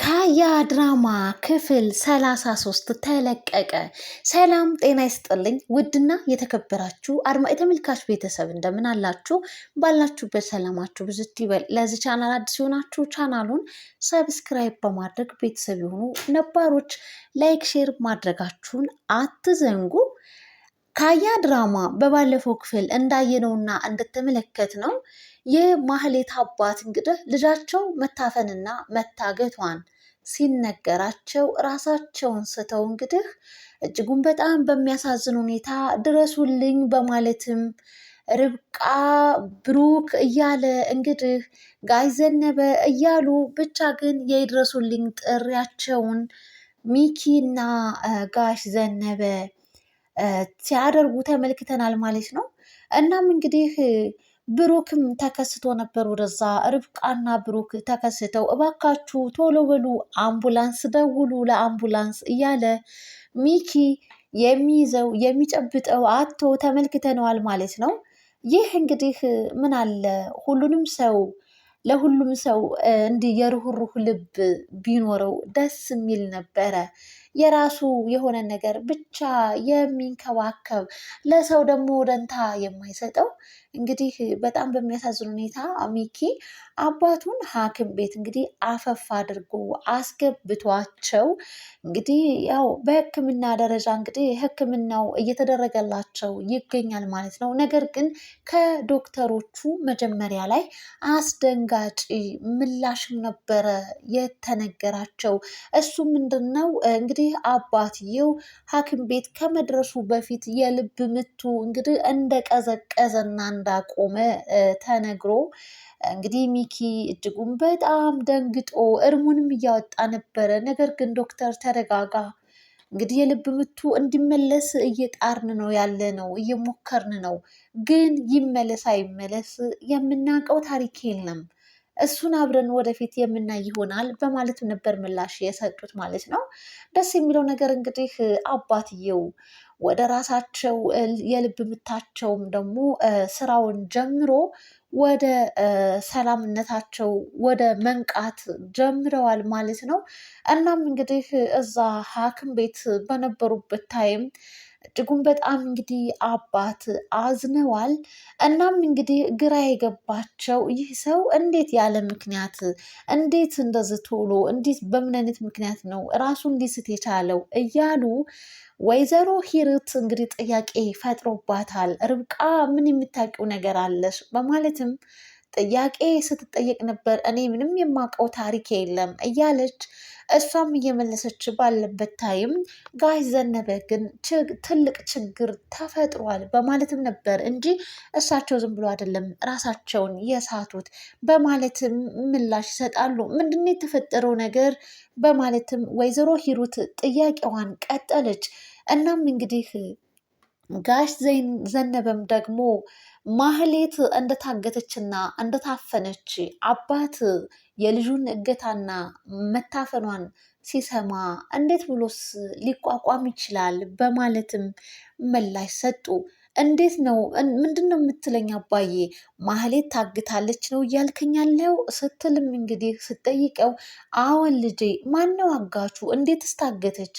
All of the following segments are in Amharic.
ካያ ድራማ ክፍል 33 ተለቀቀ። ሰላም ጤና ይስጥልኝ ውድና የተከበራችሁ አድማጭ ተመልካች ቤተሰብ እንደምን አላችሁ? ባላችሁበት ሰላማችሁ ብዝት ይበል። ለዚህ ቻናል አዲስ የሆናችሁ ቻናሉን ሰብስክራይብ በማድረግ ቤተሰብ የሆኑ ነባሮች ላይክ፣ ሼር ማድረጋችሁን አትዘንጉ። ካያ ድራማ በባለፈው ክፍል እንዳየነውና እንደተመለከትነው የማህሌት አባት እንግዲህ ልጃቸው መታፈንና መታገቷን ሲነገራቸው ራሳቸውን ስተው እንግዲህ እጅጉን በጣም በሚያሳዝን ሁኔታ ድረሱልኝ በማለትም ርብቃ፣ ብሩክ እያለ እንግዲህ ጋሽ ዘነበ እያሉ ብቻ ግን የድረሱልኝ ጥሪያቸውን ሚኪና ጋሽ ዘነበ ሲያደርጉ ተመልክተናል ማለት ነው። እናም እንግዲህ ብሩክም ተከስቶ ነበር ወደዛ። ርብቃና ብሩክ ተከስተው እባካችሁ ቶሎ በሉ አምቡላንስ ደውሉ ለአምቡላንስ እያለ ሚኪ የሚይዘው የሚጨብጠው አቶ ተመልክተነዋል ማለት ነው። ይህ እንግዲህ ምን አለ ሁሉንም ሰው ለሁሉም ሰው እንዲህ የርህሩህ ልብ ቢኖረው ደስ የሚል ነበረ። የራሱ የሆነ ነገር ብቻ የሚንከባከብ ለሰው ደግሞ ደንታ የማይሰጠው እንግዲህ በጣም በሚያሳዝን ሁኔታ ሚኪ አባቱን ሐኪም ቤት እንግዲህ አፈፍ አድርጎ አስገብቷቸው እንግዲህ ያው በሕክምና ደረጃ እንግዲህ ሕክምናው እየተደረገላቸው ይገኛል ማለት ነው። ነገር ግን ከዶክተሮቹ መጀመሪያ ላይ አስደንጋጭ ምላሽም ነበረ የተነገራቸው። እሱ ምንድን ነው እንግዲህ አባትየው ሐኪም ቤት ከመድረሱ በፊት የልብ ምቱ እንግዲህ እንደቀዘቀዘና እንዳቆመ ተነግሮ እንግዲህ ሚኪ እጅጉን በጣም ደንግጦ እርሙንም እያወጣ ነበረ። ነገር ግን ዶክተር ተረጋጋ፣ እንግዲህ የልብ ምቱ እንዲመለስ እየጣርን ነው ያለ ነው እየሞከርን ነው፣ ግን ይመለስ አይመለስ የምናውቀው ታሪክ የለም፣ እሱን አብረን ወደፊት የምናይ ይሆናል በማለት ነበር ምላሽ የሰጡት ማለት ነው። ደስ የሚለው ነገር እንግዲህ አባትየው ወደ ራሳቸው የልብ ምታቸውም ደግሞ ስራውን ጀምሮ ወደ ሰላምነታቸው ወደ መንቃት ጀምረዋል ማለት ነው። እናም እንግዲህ እዛ ሐኪም ቤት በነበሩበት ታይም እጅጉን በጣም እንግዲህ አባት አዝነዋል። እናም እንግዲህ ግራ የገባቸው ይህ ሰው እንዴት ያለ ምክንያት እንዴት እንደዚህ ቶሎ እንዴት በምን አይነት ምክንያት ነው ራሱን ሊስት የቻለው እያሉ ወይዘሮ ሂሩት እንግዲህ ጥያቄ ፈጥሮባታል። ርብቃ ምን የምታውቂው ነገር አለሽ በማለትም ጥያቄ ስትጠየቅ ነበር። እኔ ምንም የማውቀው ታሪክ የለም እያለች እሷም እየመለሰች ባለበት ታይም ጋሽ ዘነበ ግን ትልቅ ችግር ተፈጥሯል በማለትም ነበር እንጂ እሳቸው ዝም ብሎ አይደለም ራሳቸውን የሳቱት በማለትም ምላሽ ይሰጣሉ። ምንድነው የተፈጠረው ነገር በማለትም ወይዘሮ ሂሩት ጥያቄዋን ቀጠለች። እናም እንግዲህ ጋሽ ዘነበም ደግሞ ማህሌት እንደታገተችና እንደታፈነች አባት የልጁን እገታና መታፈኗን ሲሰማ እንዴት ብሎስ ሊቋቋም ይችላል በማለትም ምላሽ ሰጡ። እንዴት ነው ምንድን ነው የምትለኝ አባዬ? ማህሌት ታግታለች ነው እያልከኝ ያለው ስትልም እንግዲህ ስትጠይቀው አዎን ልጄ፣ ማነው አጋቹ? እንዴትስ ታገተች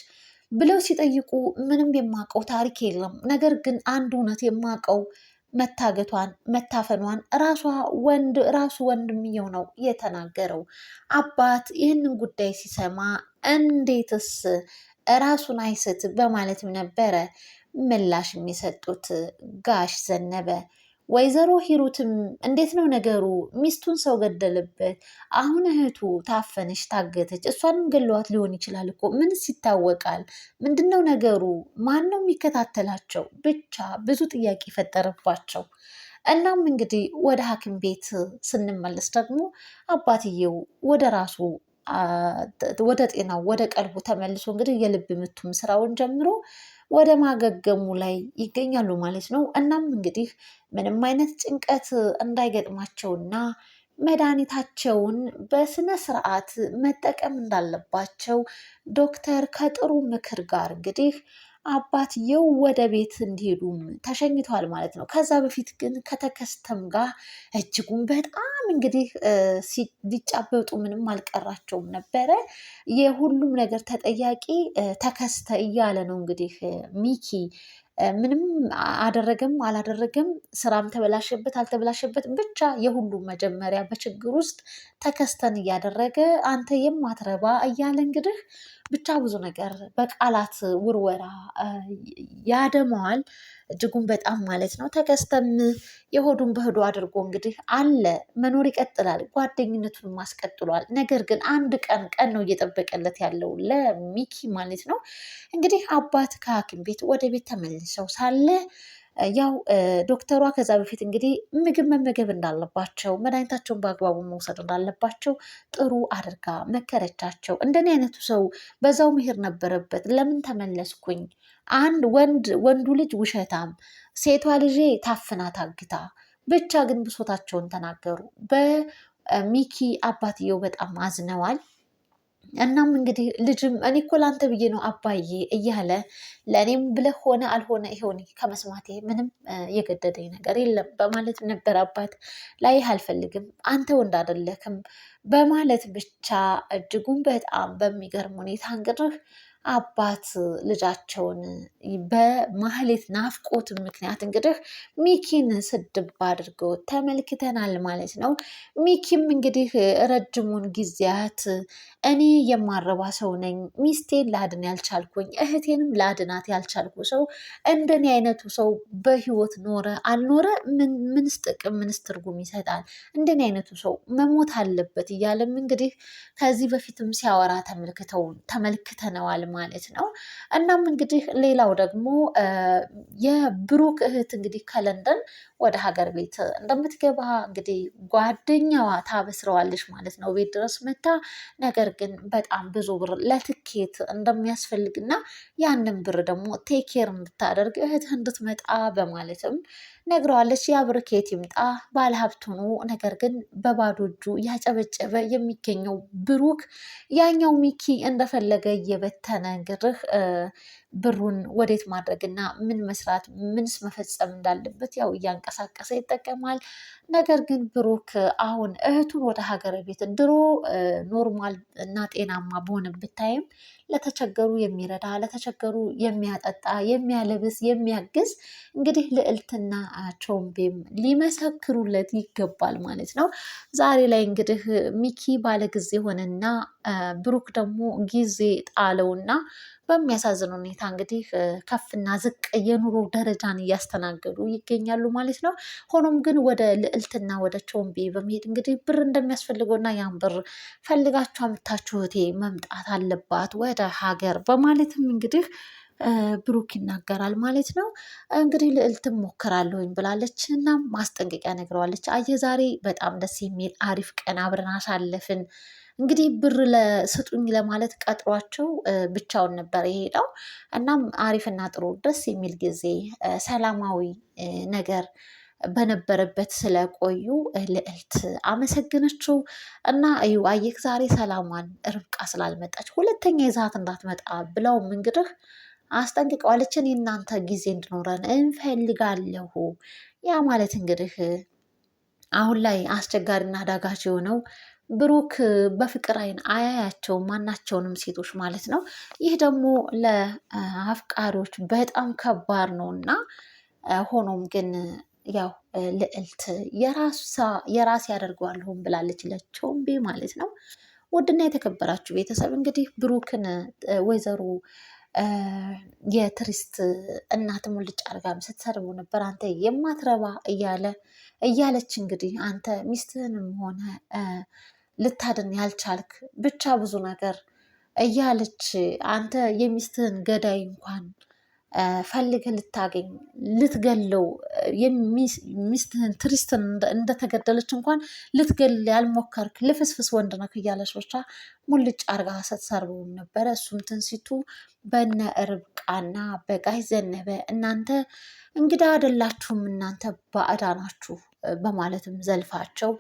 ብለው ሲጠይቁ ምንም የማውቀው ታሪክ የለም። ነገር ግን አንድ እውነት የማውቀው መታገቷን መታፈኗን ራሱ ወንድምየው ነው የተናገረው። አባት ይህንን ጉዳይ ሲሰማ እንዴትስ ራሱን አይስት በማለትም ነበረ ምላሽ የሚሰጡት ጋሽ ዘነበ። ወይዘሮ ሂሩትም እንዴት ነው ነገሩ? ሚስቱን ሰው ገደለበት፣ አሁን እህቱ ታፈነች፣ ታገተች፣ እሷንም ገለዋት ሊሆን ይችላል እኮ ምንስ ይታወቃል? ምንድነው ነገሩ? ማን ነው የሚከታተላቸው? ብቻ ብዙ ጥያቄ ፈጠረባቸው። እናም እንግዲህ ወደ ሐኪም ቤት ስንመለስ ደግሞ አባትየው ወደ ራሱ ወደ ጤናው ወደ ቀልቡ ተመልሶ እንግዲህ የልብ ምቱም ስራውን ጀምሮ ወደ ማገገሙ ላይ ይገኛሉ ማለት ነው። እናም እንግዲህ ምንም አይነት ጭንቀት እንዳይገጥማቸውና መድኃኒታቸውን በስነ ስርዓት መጠቀም እንዳለባቸው ዶክተር ከጥሩ ምክር ጋር እንግዲህ አባትየው ወደ ቤት እንዲሄዱም ተሸኝተዋል ማለት ነው። ከዛ በፊት ግን ከተከስተም ጋር እጅጉን በጣም እንግዲህ ሊጫበጡ ምንም አልቀራቸውም ነበረ። የሁሉም ነገር ተጠያቂ ተከስተ እያለ ነው እንግዲህ ሚኪ ምንም አደረገም አላደረገም፣ ስራም ተበላሸበት አልተበላሸበት፣ ብቻ የሁሉም መጀመሪያ በችግር ውስጥ ተከስተን እያደረገ አንተ የማትረባ እያለ እንግዲህ ብቻ ብዙ ነገር በቃላት ውርወራ ያደመዋል። እጅጉን በጣም ማለት ነው። ተከስተም የሆዱን በሆዱ አድርጎ እንግዲህ አለ መኖር ይቀጥላል። ጓደኝነቱን ማስቀጥሏል። ነገር ግን አንድ ቀን ነው እየጠበቀለት ያለው ለሚኪ ማለት ነው። እንግዲህ አባት ከሐኪም ቤት ወደ ቤት ተመልሰው ሳለ ያው ዶክተሯ ከዛ በፊት እንግዲህ ምግብ መመገብ እንዳለባቸው መድኃኒታቸውን በአግባቡ መውሰድ እንዳለባቸው ጥሩ አድርጋ መከረቻቸው። እንደኔ አይነቱ ሰው በዛው መሄድ ነበረበት። ለምን ተመለስኩኝ? አንድ ወንዱ ልጅ ውሸታም፣ ሴቷ ልጄ ታፍና ታግታ፣ ብቻ ግን ብሶታቸውን ተናገሩ። በሚኪ አባትየው በጣም አዝነዋል። እናም እንግዲህ ልጅም እኔ እኮ ላንተ ብዬ ነው አባዬ እያለ ለእኔም ብለህ ሆነ አልሆነ ይሆን ከመስማቴ ምንም የገደደኝ ነገር የለም በማለት ነበር አባት ላይ አልፈልግም አንተ ወንድ አይደለክም በማለት ብቻ እጅጉን በጣም በሚገርም ሁኔታ እንግዲህ አባት ልጃቸውን በማህሌት ናፍቆት ምክንያት እንግዲህ ሚኪን ስድብ አድርገው ተመልክተናል ማለት ነው። ሚኪም እንግዲህ ረጅሙን ጊዜያት እኔ የማረባ ሰው ነኝ፣ ሚስቴን ላድን ያልቻልኩኝ፣ እህቴንም ላድናት ያልቻልኩ ሰው እንደኔ አይነቱ ሰው በህይወት ኖረ አልኖረ ምንስ ጥቅም ምንስ ትርጉም ይሰጣል? እንደኔ አይነቱ ሰው መሞት አለበት እያለም እንግዲህ ከዚህ በፊትም ሲያወራ ተመልክተነዋል ማለት ነው። እናም እንግዲህ ሌላው ደግሞ የብሩክ እህት እንግዲህ ከለንደን ወደ ሀገር ቤት እንደምትገባ እንግዲህ ጓደኛዋ ታበስረዋለች ማለት ነው ቤት ድረስ መታ። ነገር ግን በጣም ብዙ ብር ለትኬት እንደሚያስፈልግና ያንን ብር ደግሞ ቴኬር እንድታደርግ እህትህ እንድትመጣ በማለትም ነግረዋለች። ያ ብር ከየት ይምጣ? ባለሀብት ሆኖ ነገር ግን በባዶ እጁ ያጨበጨበ የሚገኘው ብሩክ ያኛው ሚኪ እንደፈለገ እየበተነ እንግዲህ ብሩን ወዴት ማድረግና ምን መስራት ምንስ መፈጸም እንዳለበት ያው እያንቀሳቀሰ ይጠቀማል። ነገር ግን ብሩክ አሁን እህቱን ወደ ሀገር ቤት ድሮ ኖርማል እና ጤናማ በሆነበት ታይም ለተቸገሩ የሚረዳ ለተቸገሩ የሚያጠጣ የሚያለብስ የሚያግዝ እንግዲህ ልዕልትና ቾምቤም ሊመሰክሩለት ይገባል ማለት ነው። ዛሬ ላይ እንግዲህ ሚኪ ባለጊዜ ሆነና ብሩክ ደግሞ ጊዜ ጣለውና በሚያሳዝን ሁኔታ እንግዲህ ከፍና ዝቅ የኑሮ ደረጃን እያስተናገዱ ይገኛሉ ማለት ነው። ሆኖም ግን ወደ ልዕልትና ወደ ቾምቤ በመሄድ እንግዲህ ብር እንደሚያስፈልገውና ያን ብር ፈልጋችሁ አምጥታችሁ እህቴ መምጣት አለባት ወደ ሀገር በማለትም እንግዲህ ብሩክ ይናገራል ማለት ነው። እንግዲህ ልዕልትም ሞክራለሁኝ ብላለች እና ማስጠንቀቂያ ነግረዋለች። አየ ዛሬ በጣም ደስ የሚል አሪፍ ቀን አብረን አሳለፍን። እንግዲህ ብር ለስጡኝ ለማለት ቀጥሯቸው ብቻውን ነበር የሄደው። እናም አሪፍና ጥሩ ደስ የሚል ጊዜ ሰላማዊ ነገር በነበረበት ስለቆዩ ልዕልት አመሰግነችው እና እዩ አየክ ዛሬ ሰላሟን ርብቃ ስላልመጣች ሁለተኛ ይዛት እንዳትመጣ ብለውም እንግዲህ አስጠንቅቀዋለችን። የእናንተ ጊዜ እንድኖረን እንፈልጋለሁ። ያ ማለት እንግዲህ አሁን ላይ አስቸጋሪና ዳጋች የሆነው ብሩክ በፍቅር አይን አያያቸውም ማናቸውንም ሴቶች ማለት ነው። ይህ ደግሞ ለአፍቃሪዎች በጣም ከባድ ነው እና ሆኖም ግን ያው ልዕልት የራስ ያደርገዋለሁም ብላለች ለቾምቤ ማለት ነው። ውድና የተከበራችሁ ቤተሰብ እንግዲህ ብሩክን ወይዘሮ የትሪስት እናት ሙልጭ አርጋም ስትሰርቡ ነበር። አንተ የማትረባ እያለች እንግዲህ አንተ ሚስትህንም ሆነ ልታድን ያልቻልክ ብቻ ብዙ ነገር እያለች አንተ የሚስትህን ገዳይ እንኳን ፈልገህ ልታገኝ ልትገለው ሚስትህን ትሪስትን እንደተገደለች እንኳን ልትገል ያልሞከርክ ልፍስፍስ ወንድ ነክ እያለች ብቻ ሙልጭ አርጋ ስትሰርበውም ነበረ። እሱም ትንሲቱ በነ ርብቃና በጋሽ ዘነበ እናንተ እንግዳ አይደላችሁም፣ እናንተ ባዕዳ ናችሁ በማለትም ዘልፋቸው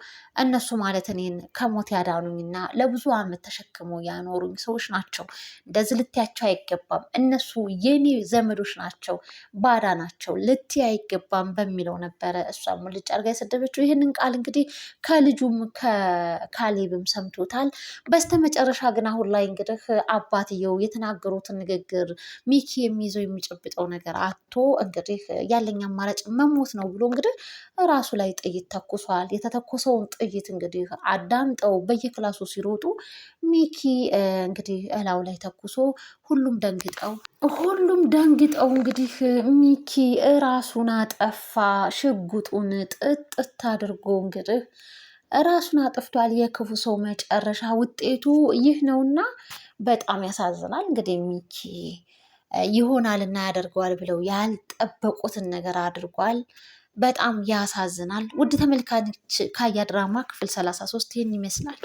እነሱ ማለት እኔን ከሞት ያዳኑኝና ለብዙ ዓመት ተሸክመው ያኖሩኝ ሰዎች ናቸው። እንደዚህ ልትያቸው አይገባም። እነሱ የኔ ዘመዶች ናቸው፣ ባዳ ናቸው፣ ልትይ አይገባም በሚለው ነበረ እሷም ሙልጭ አድርጋ የሰደበችው። ይህንን ቃል እንግዲህ ከልጁም ከካሌብም ሰምቶታል። በስተመጨረሻ ግን አሁን ላይ እንግዲህ አባትየው የተናገሩትን ንግግር ሚኪ የሚይዘው የሚጨብጠው ነገር አቶ እንግዲህ ያለኝ አማራጭ መሞት ነው ብሎ እንግዲህ ራሱ ላይ ጥይት ተኩሷል። የተተኮሰውን ጥይት እንግዲህ አዳምጠው በየክላሱ ሲሮጡ ሚኪ እንግዲህ እላው ላይ ተኩሶ ሁሉም ደንግጠው እንግዲህ ሚኪ ራሱን አጠፋ። ሽጉጡን ጥጥት አድርጎ እንግዲህ ራሱን አጥፍቷል። የክፉ ሰው መጨረሻ ውጤቱ ይህ ነውና በጣም ያሳዝናል። እንግዲህ ሚኪ ይሆናልና ያደርገዋል ብለው ያልጠበቁትን ነገር አድርጓል። በጣም ያሳዝናል። ውድ ተመልካች ካያ ድራማ ክፍል 33 ይህን ይመስላል።